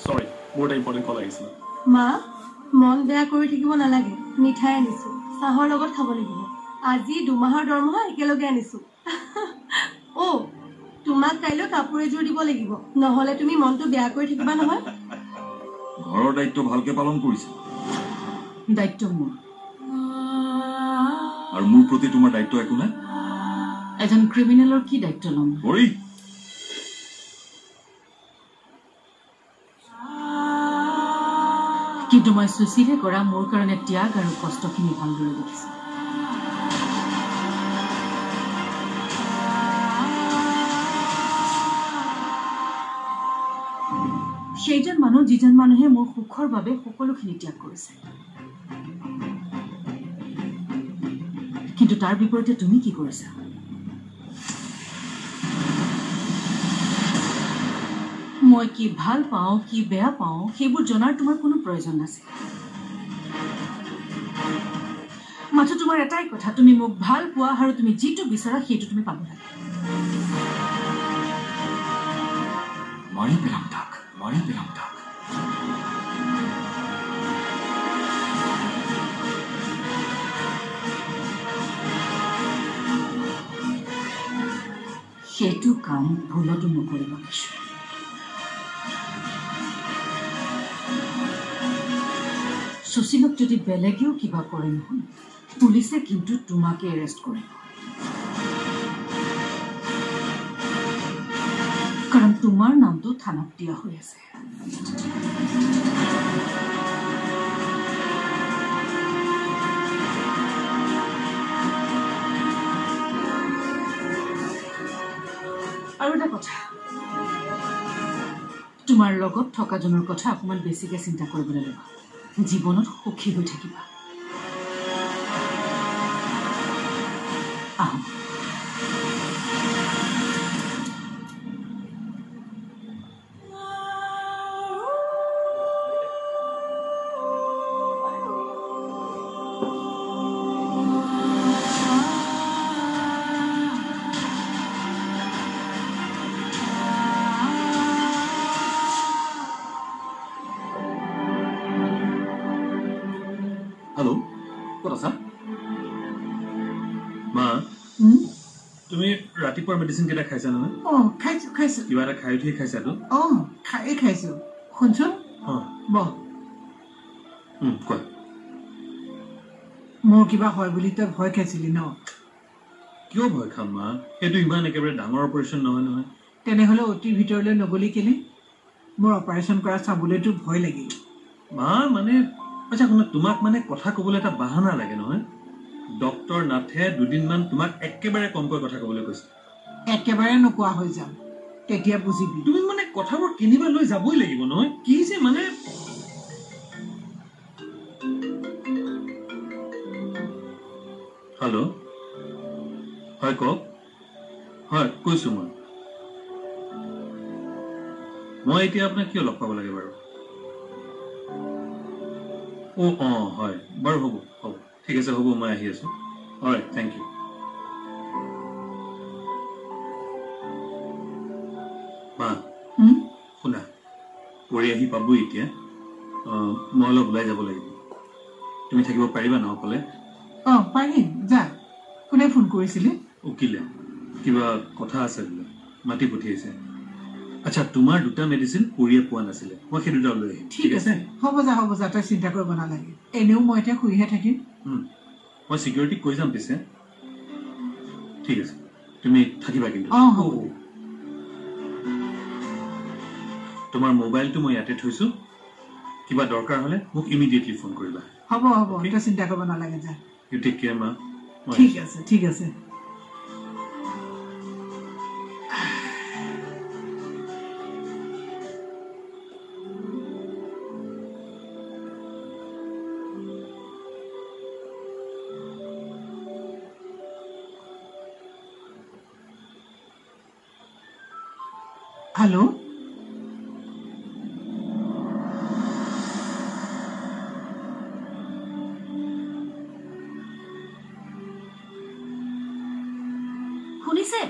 সৰি মোৰ এটা ইম্পৰ্টেণ্ট কল আহিছিল মা মন বেয়া কৰি থাকিব নালাগে মিঠাই আনিছো চাহৰ লগত খাব লাগিব আজি 2 মাহৰ দৰমহা একেলগে আনিছো ও তোমাক কাইলৈ কাপোৰ এযোৰ দিব লাগিব নহলে তুমি মনটো বেয়া কৰি থাকিবা নহয় ঘৰৰ দায়িত্ব ভালকে পালন কৰিছে দায়িত্ব মোৰ আৰু মোৰ প্ৰতি তোমাৰ দায়িত্ব একো নাই এজন ক্ৰিমিনেলৰ কি দায়িত্ব ল'ম হৰি কিন্তু মই সুশীলে কৰা মোৰ কাৰণে ত্যাগ আৰু কষ্টখিনি ভালদৰে দেখিছোঁ সেইজন মানুহ যিজন মানুহে মোৰ সুখৰ বাবে সকলোখিনি ত্যাগ কৰিছে কিন্তু তাৰ বিপৰীতে তুমি কি কৰিছা মই কি ভাল পাওঁ কি বেয়া পাওঁ সেইবোৰ জনাৰ তোমাৰ কোনো প্ৰয়োজন নাছিল মাত্ৰ তোমাৰ এটাই কথা তুমি মোক ভাল পোৱা আৰু তুমি যিটো বিচাৰা সেইটো তুমি পাব লাগে মাৰি পেলাম তাক সেইটো কাম ভুলতো নকৰিব কিছু সুশীলক যদি বেলেগেও কিবা কৰে নহয় পুলিচে কিন্তু তোমাকে এৰেষ্ট কৰিব কাৰণ তোমাৰ নামটো থানাত দিয়া হৈ আছে আৰু এটা কথা তোমাৰ লগত থকাজনৰ কথা অকমান বেছিকে চিন্তা কৰিবলৈ ল'বা জীৱনত সুখী হৈ থাকিবা আহোঁ হেল্ল' ক'ত আছা মা তুমি ৰাতিপুৱাৰ মেডিচিন কেইটা খাইছা নহয় খাইছো কিবা এটা খাই উঠি খাইছাতো খাইছো শুনচোন বহ কোৱা মোৰ কিবা হয় বুলি তই ভয় খাইছিলি ন কিয় ভয় খাম মা সেইটো ইমান একেবাৰে ডাঙৰ অপাৰেশ্যন নহয় তেনেহ'লে অতিৰ ভিতৰলৈ নগলি কেলে মোৰ অপাৰেশ্যন কৰা চাবলৈতো ভয় লাগিল মা মানে আচ্ছা শুনা তোমাক মানে কথা ক'বলৈ এটা বাহানা লাগে নহয় ডক্টৰ নাথে দুদিনমান তোমাক একেবাৰে কমকৈ কথা ক'বলৈ কৈছে একেবাৰে নোকোৱা হৈ যাম তেতিয়া বুজিবি তুমি মানে কথাবোৰ কিনিবা লৈ যাবই লাগিব নহয় কি যে মানে হেল্ল' হয় কওক হয় কৈছোঁ মই এতিয়া আপোনাক কিয় লগ পাব লাগে বাৰু হয় বাৰু হ'ব ঠিক আছে হ'ব মই আহি আছোঁ অলৰাইট থেংক ইউ মা শুনা কৰি আহি পাবই এতিয়া মই অলপ ওলাই যাব লাগিব তুমি থাকিব পাৰিবা ন অকলে পাৰিম যা কোনে ফোন কৰিছিলে উকিলে কিবা কথা আছে বোলে মাতি পঠিয়াইছে আচ্ছা তোমাৰ দুটা মেডিচিন পৰিয়ে পোৱা নাছিলে মই সেই দুটা লৈ আহিম ঠিক আছে হ'ব যা তই চিন্তা কৰিব নালাগে এনেও মই এতিয়া শুইহে থাকিম মই চিকিউৰিটিক কৈ যাম পিছে ঠিক আছে তুমি থাকিবা কিন্তু হ'ব তোমাৰ মোবাইলটো মই ইয়াতে থৈছোঁ কিবা দৰকাৰ হ'লে মোক ইমিডিয়েটলি ফোন কৰিবা হ'ব তই চিন্তা কৰিব নালাগে যা ইউ টেক কেয়াৰ মা ঠিক আছে হেল্ল' শুনিছে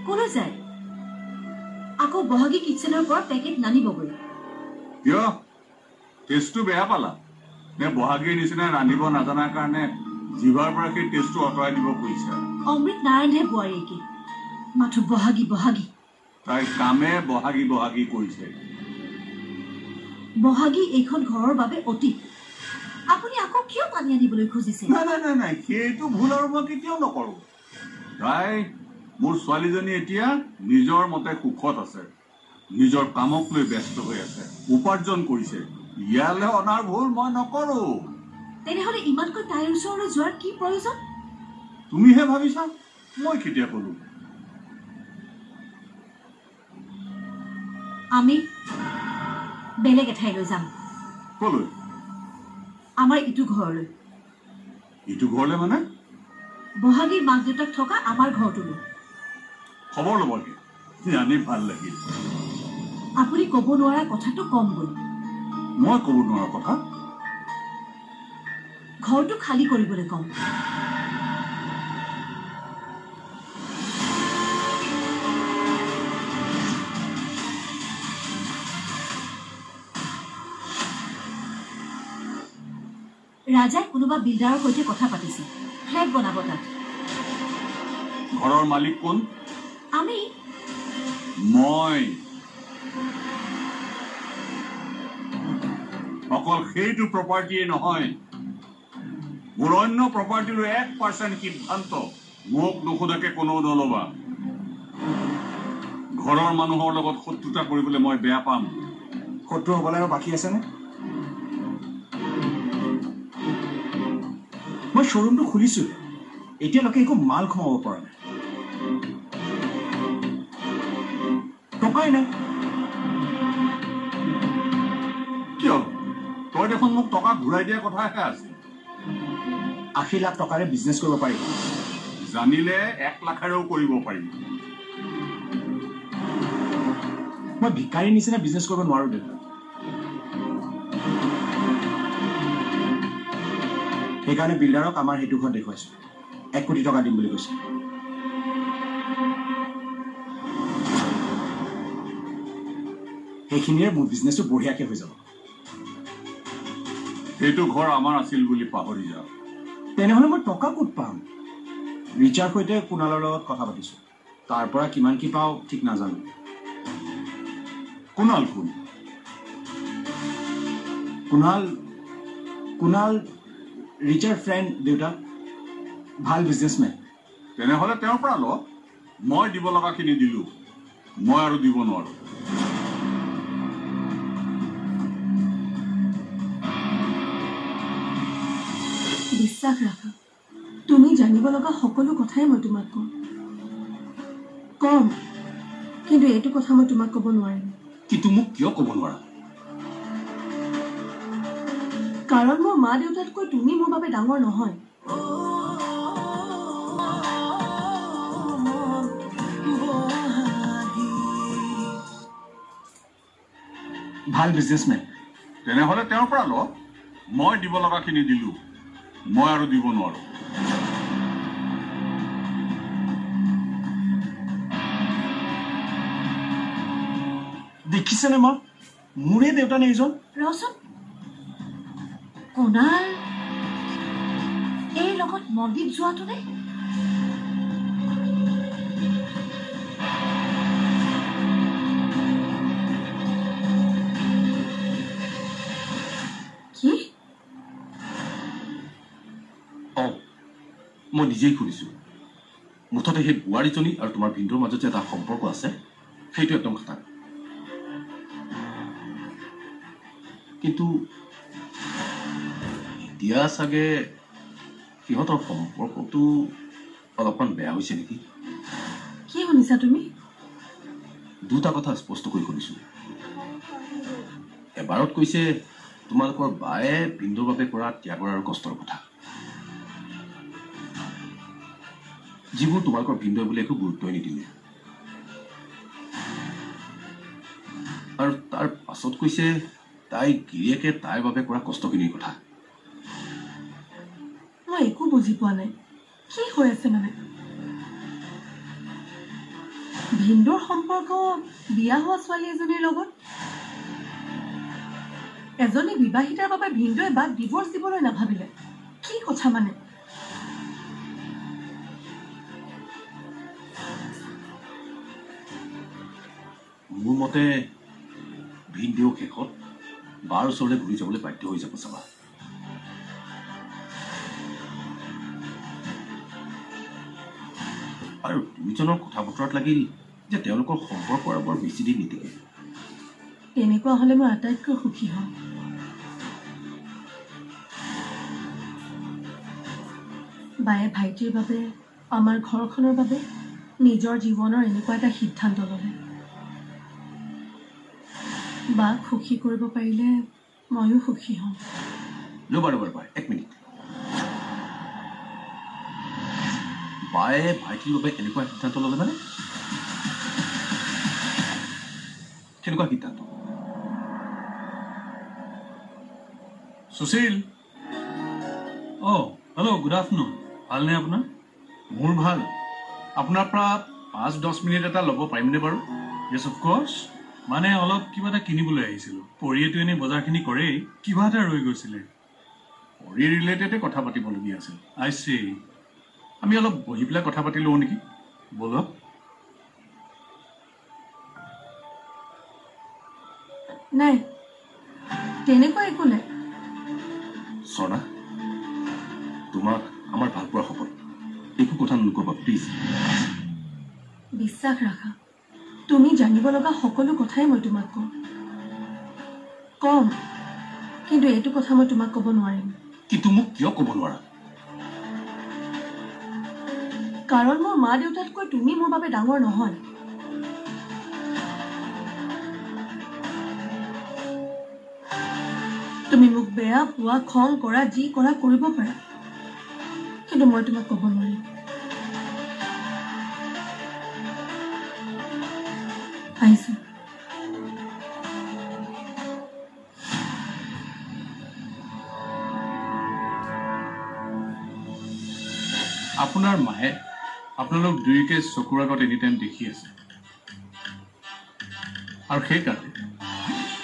কলৈ যায় আকৌ বহাগী কিটচেনৰ পৰা পেকেট নানিবগৈ কিয় টেষ্টটো বেয়া পালা নে বহাগীৰ নিচিনা ৰান্ধিব নাজানাৰ কাৰণে জিভাৰ পৰা সেই টেষ্টটো আঁতৰাই দিব খুজিছা অমৃত নাৰায়ণহে বোৱাৰীয়েকে মাথো বহাগী বহাগী তাইৰ কামে বহাগী বহাগী কৰিছে বহাগী এইখন ঘৰৰ বাবে অতি আপুনি আকৌ কিয় টানি আনিবলৈ খুজিছে নাই সেইটো ভুল আৰু মই কেতিয়াও নকৰো তাই মোৰ ছোৱালীজনী এতিয়া নিজৰ মতে সুখত আছে নিজৰ কামক লৈ ব্যস্ত হৈ আছে উপাৰ্জন কৰিছে ইয়ালৈ অনাৰ ভুল মই নকৰো তেনেহলে ইমানকৈ তাইৰ ওচৰলৈ যোৱাৰ কি প্ৰয়োজন তুমিহে ভাবিছা মই কেতিয়া কলো আমি বেলেগ এঠাইলৈ যাম কলৈ আমাৰ ইটো ঘৰলৈ ইটো ঘৰলৈ মানে বহাগীৰ মাক দেউতাক থকা আমাৰ ঘৰটোলৈ খবৰ ল'বগে জানি ভাল লাগিল আপুনি ক'ব নোৱাৰা কথাটো কম গৈ মই ক'ব নোৱাৰা কথা ঘৰটো খালী কৰিবলৈ কম ৰাজাই কোনোবা বিল্ডাৰৰ সৈতে কথা পাতিছে ফ্লেট বনাব তাত ঘৰৰ মালিক কোন আমি মই অকল সেইটো প্ৰপাৰ্টিয়ে নহয় মোৰ অন্য প্ৰপাৰ্টিৰো 1% সিদ্ধান্ত মোক নোসোধাকে কোনেও নল'বা ঘৰৰ মানুহৰ লগত শত্ৰুতা কৰিবলৈ মই বেয়া পাম শত্ৰু হ'বলৈ আৰু বাকী আছেনে মই শ্ব'ৰুমটো খুলিছোঁ এতিয়ালৈকে একো মাল সোমাব পৰা নাই টকাই নাই কিয় তই দেখোন মোক টকা ঘূৰাই দিয়া কথাহে আছিল 80 লাখ টকাৰে বিজনেছ কৰিব পাৰিব জানিলে 1 লাখেৰেও কৰিব পাৰিম মই ভিকাৰীৰ নিচিনা বিজনেছ কৰিব নোৱাৰোঁ দেউতা সেইকাৰণে বিল্ডাৰক আমাৰ সেইটো ঘৰ দেখুৱাইছোঁ 1 কোটি টকা দিম বুলি কৈছে সেইখিনিৰে মোৰ বিজনেছটো বঢ়িয়াকৈ হৈ যাব সেইটো ঘৰ আমাৰ আছিল বুলি পাহৰি যাওঁ তেনেহ'লে মই টকা ক'ত পাম ৰিচাৰ সৈতে কুণালৰ লগত কথা পাতিছোঁ তাৰ পৰা কিমান কি পাওঁ ঠিক নাজানো কুণাল কোন কুণাল ৰিচাৰ ফ্ৰেণ্ড দেউতা ভাল বিজনেছমেন তেনেহ'লে তেওঁৰ পৰা ল মই দিব লগাখিনি দিলোঁ মই আৰু দিব নোৱাৰোঁ বিশ্বাস ৰাখা তুমি জানিব লগা সকলো কথাই মই তোমাক কম কিন্তু এইটো কথা মই তোমাক ক'ব নোৱাৰিম কিন্তু মোক কিয় ক'ব নোৱাৰা কাৰণ মোৰ মা দেউতাতকৈ তুমি মোৰ বাবে ডাঙৰ নহয় ভাল বিজনেছমেন তেনেহ'লে তেওঁৰ পৰা ল মই দিব লগাখিনি দিলোঁ মই আৰু দিব নোৱাৰোঁ দেখিছেনে মা মোৰে দেউতা নে এইজন ৰচোন কুণাল এই লগত মন্দিৰ যোৱাটো নে কি মই নিজেই শুনিছোঁ মুঠতে সেই বোৱাৰীজনী আৰু তোমাৰ ভিনদেউৰ মাজত যে এটা সম্পৰ্ক আছে সেইটো একদম খাটাং কিন্তু এতিয়া চাগে সিহঁতৰ সম্পৰ্কটো অলপমান বেয়া হৈছে নেকি কি শুনিছা তুমি দুটা কথা স্পষ্টকৈ শুনিছোঁ এবাৰত কৈছে তোমালোকৰ বায়ে ভিনদেউৰ বাবে কৰা ত্যাগৰ আৰু কষ্টৰ কথা যিবোৰ তোমালোকৰ ভিনদেউ বুলি একো গুৰুত্বই নিদিলে আৰু তাৰ পাছত কৈছে তাই গিৰিয়েকে তাইৰ বাবে কৰা কষ্টখিনিৰ কথা মই একো বুজি পোৱা নাই কি হৈ আছে মানে ভিন্দুৰ সম্পৰ্ক বিয়া হোৱা ছোৱালী এজনীৰ লগত। এজনী বিবাহিতাৰ বাবে ভিন্দুৱে বাক ডিভোৰ্চ দিবলৈ নাভাবিলে। কি কথা মানে? মোৰ মতে ভিনদেউ শেষত বাৰ ওচৰলৈ ঘূৰি যাবলৈ বাধ্য হৈ যাব চাবা। আৰু দুইজনৰ কথা বতৰাত লাগিল যে তেওঁলোকৰ সম্পৰ্ক আৰু বৰ বেছি দিন নিদিয়ে। তেনেকুৱা হ'লে মই আটাইতকৈ সুখী হওঁ। বায়ে ভাইটিৰ বাবে, আমাৰ ঘৰখনৰ বাবে নিজৰ জীৱনৰ এনেকুৱা এটা সিদ্ধান্ত ল'লে। বাক সুখী কৰিব পাৰিলে ময়ো সুখী হওঁ। ৰ'বা 1 মিনিট। বায়ে ভাইটিৰ বাবে এনেকুৱা সিদ্ধান্ত ল'লে মানে? কেনেকুৱা সিদ্ধান্ত? Sushil, hello', good afternoon. ভালনে আপোনাৰ? মোৰ ভাল। আপোনাৰ পৰা 5-10 মিনিট এটা ল'ব পাৰিমনে বাৰু? য়েছ অফক'ৰ্ছ। মানে অলপ কিবা এটা কিনিবলৈ আহিছিলোঁ। পৰিয়েতো এনেই বজাৰখিনি কৰেই, কিবা এটা ৰৈ গৈছিলে। পৰি ৰিলেটেডে কথা পাতিবলগীয়া আছিল। I C. আমি অলপ বহি পেলাই কথা পাতি লওঁ নেকি? বলক। নাই, তেনেকুৱা একো নাই। স্বৰ্ণা, তোমাক আমাৰ ভাল পোৱাৰ শপত। একো কথা নকবা প্লিজ। বিশ্বাস ৰাখা, তুমি জানিব লগা সকলো কথাই মই তোমাক কম, কিন্তু এইটো কথা মই তোমাক ক'ব নোৱাৰিম। কিন্তু মোক কিয় ক'ব নোৱাৰা? কাৰণ মোৰ মা দেউতাতকৈ তুমি মোৰ বাবে ডাঙৰ নহয়। তুমি মোক বেয়া পোৱা, খং কৰা, যি কৰা কৰিব পাৰা, কিন্তু মই তোমাক ক'ব নোৱাৰিম। আহিছো। আপোনাৰ মায়ে আপোনালোক দুয়োকে চকুৰ আগত এনিটাইম দেখি আছে, আৰু সেইকাৰণে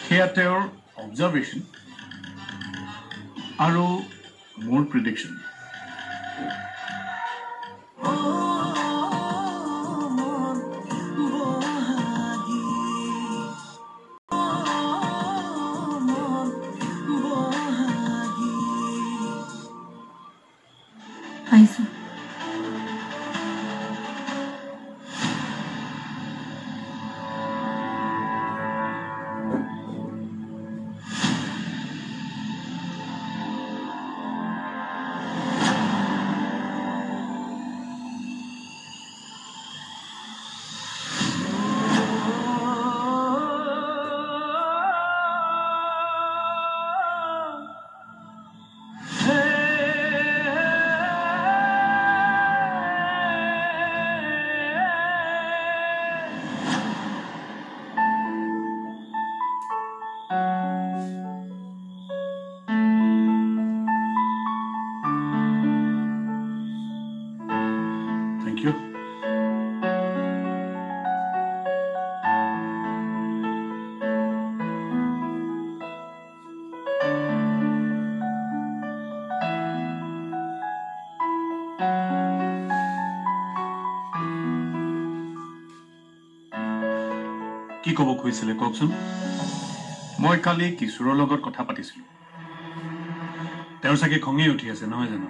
সেয়া তেওঁৰ অবজাৰ্ভেশ্যন আৰু মোৰ প্ৰিডিকশ্যন। আহিছো। Thank you. কি ক'ব খুজিছিলে কওকচোন? মই কালি কিশোৰৰ লগত কথা পাতিছিলোঁ। তেওঁৰ চাগে খঙেই উঠি আছে নহয় জানো?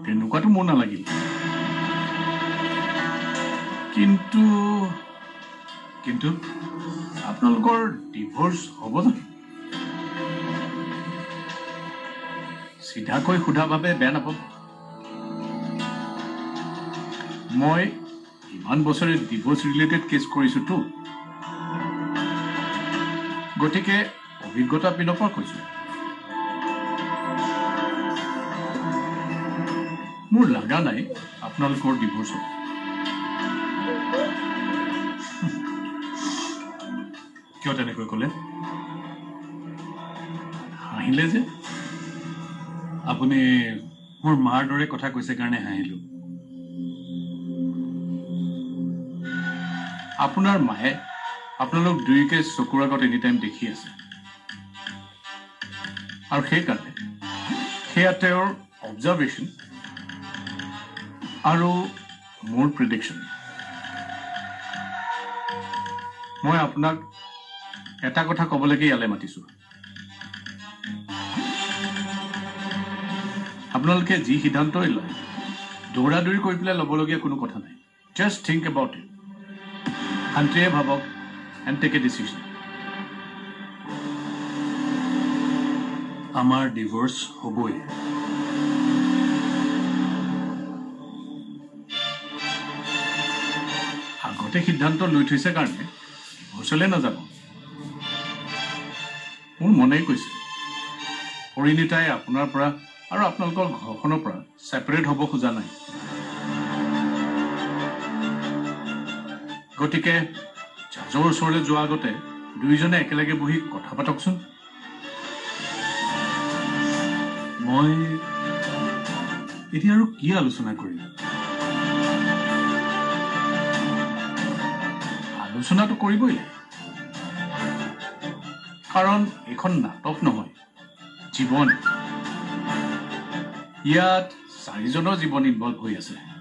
তেনেকুৱাটো মোৰ নালাগিল, কিন্তু আপোনালোকৰ ডিভোৰ্চ হ'ব জানো? চিধাকৈ সোধাভাৱে বেয়া নাপাব। মই ইমান বছৰে ডিভোৰ্চ ৰিলেটেড কেছ কৰিছোঁতো, গতিকে অভিজ্ঞতা পিনৰ পৰা কৈছোঁ। মোৰ লগা নাই আপোনালোকৰ ডিভোৰ্চ হ'ব। কিয় তেনেকৈ ক'লে? হাঁহিলে যে। আপুনি মোৰ মাৰ দৰে কথা কৈছে কাৰণে হাঁহিলোঁ। আপোনাৰ মায়ে আপোনালোক দুয়োকে চকুৰ আগত এনি টাইম দেখি আছে আৰু সেইকাৰণে সেয়া তেওঁৰ অবজাৰ্ভেশ্যন আৰু মোৰ প্ৰিডিকশ্যন মই আপোনাক এটা কথা ক'বলৈকে ইয়ালৈ মাতিছোঁ আপোনালোকে যি সিদ্ধান্তই লয় দৌৰাদৌৰি কৰি পেলাই ল'বলগীয়া কোনো কথা নাই জাষ্ট থিংক এবাউট ইট শান্তিৰে ভাবক এণ্ড টেক এ ডিচিশ্যন আমাৰ ডিভোৰ্চ হ'বই আগতে সিদ্ধান্ত লৈ থৈছে কাৰণে ঘোচলে নাযাব মোৰ মনেই কৈছে পৰিণীতাই আপোনাৰ পৰা আৰু আপোনালোকৰ ঘৰখনৰ পৰা ছেপাৰেট হ'ব খোজা নাই গতিকে জাজৰ ওচৰলৈ যোৱাৰ আগতে দুয়োজনে একেলগে বহি কথা পাতকচোন মই এতিয়া আৰু কি আলোচনা কৰিম আলোচনাটো কৰিবই লাগে কাৰণ এইখন নাটক নহয় জীৱন ইয়াত 4জনৰ জীৱন ইনভলভ হৈ আছে